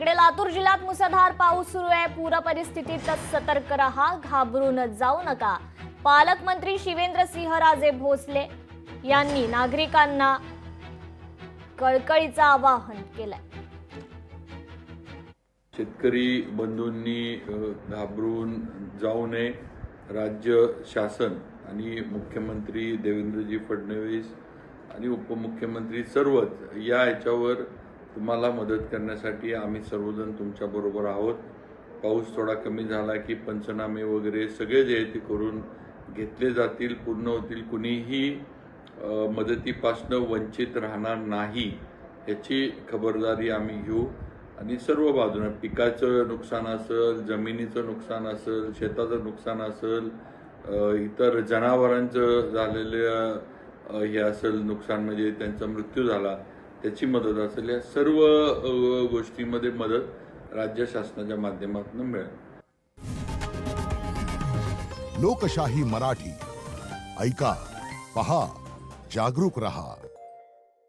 इकडे लातूर जिल्ह्यात मुसळधार पाऊस सुरू आहे। पूर परिस्थितीत सतर्क रहा, घाबरून जाऊ नका। पालकमंत्री शिवेंद्रसिंहराजे भोसले यांनी नागरिकांना कळकळीचं आवाहन केलंय। शेतकरी बंधूंनी घाबरून जाऊ नये। राज्य शासन आणि मुख्यमंत्री देवेंद्रजी फडणवीस आणि उपमुख्यमंत्री सर्वच या याच्यावर तुम्हाला मदत करण्यासाठी आम्ही सर्वजण तुमच्या बरोबर आहोत। पाऊस थोडा कमी झाला की पंचनामे वगैरे सगळे जे ते करून घेतले जातील, पूर्ण होतील। कुणीही मदतीपासून वंचित राहणार नाही याची खबरदारी आम्ही घेऊ आणि सर्व बाजूने पिकाचं नुकसान असेल, जमिनीचं नुकसान असेल, शेताचं नुकसान असेल, इतर जनावरांचं झालेलं हे असेल नुकसान म्हणजे त्यांचा मृत्यू झाला त्याची मदत असेल, या सर्व गोष्टींमध्ये मदत राज्य शासनाच्या माध्यमातून मिळेल। लोकशाही मराठी ऐका, पहा, जागरूक रहा।